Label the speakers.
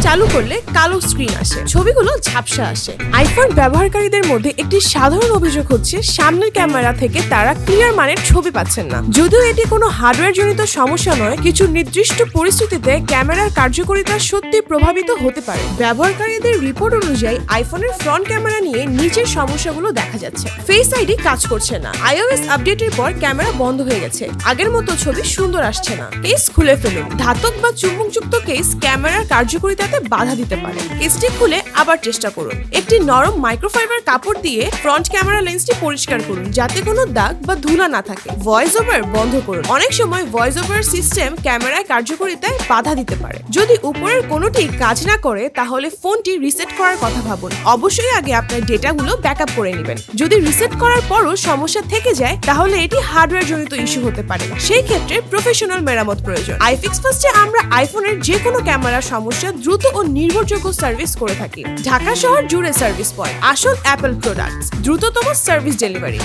Speaker 1: চালু করলে কালো স্ক্রিন আসে, ছবিগুলো ঝাপসা আসে। আইফোন ব্যবহারকারীদের মধ্যে একটি সাধারণ অভিযোগ হচ্ছে সামনের ক্যামেরা থেকে তারা ক্লিয়ার মানের ছবি পাচ্ছেন না। যদিও এটি কোনো হার্ডওয়্যার জনিত সমস্যা নয়, কিছু নির্দিষ্ট পরিস্থিতিতে ক্যামেরার কার্যকারিতা সত্যি প্রভাবিত হতে পারে। ব্যবহারকারীদের রিপোর্ট অনুযায়ী আইফোনের ফ্রন্ট ক্যামেরা নিয়ে নিচের সমস্যাগুলো দেখা যাচ্ছে। ফেস আইডি কাজ করছে না, iOS আপডেটের পর ক্যামেরা বন্ধ হয়ে গেছে, আগের মতো ছবি সুন্দর আসছে না। কেস খুলে ফেলুন। ধাতব বা চুম্বকযুক্ত কেস ক্যামেরার কার্যকারিতাতে বাধা দিতে পারে। কেসটি খুলে আবার চেষ্টা করুন। একটি নরম মাইক্রোফাইবার কাপড় দিয়ে ফ্রন্ট ক্যামেরা লেন্সটি পরিষ্কার করুন যাতে কোনো দাগ বা ধুলা না থাকে। ভয়েস ওভার বন্ধ করুন। অনেক সময় ভয়েস ওভার সিস্টেম ক্যামেরায় কার্যকারিতায় বাধা দিতে পারে। যদি উপরের কোনোটি কাজ না করে তাহলে ফোনটি রিসেট করার কথা ভাবুন। অবশ্যই আগে আপনার ডেটাগুলো ব্যাকআপ করে নেবেন। যদি রিসেট করার পরও সমস্যা থেকে যায় তাহলে এটি হার্ডওয়্যার জনিত ইস্যু হতে পারে। সেই ক্ষেত্রে প্রফেশনাল মেরামত প্রয়োজন। আইফিক্স ফার্স্টে আমরা আইফোনের যে কোনো ক্যামেরার সমস্যা দ্রুত ও নির্ভরযোগ্য সার্ভিস করে থাকি। ঢাকা শহর জুড়ে সার্ভিস পয়েন্ট, আসল অ্যাপল প্রোডাক্টস, দ্রুততম সার্ভিস ডেলিভারি।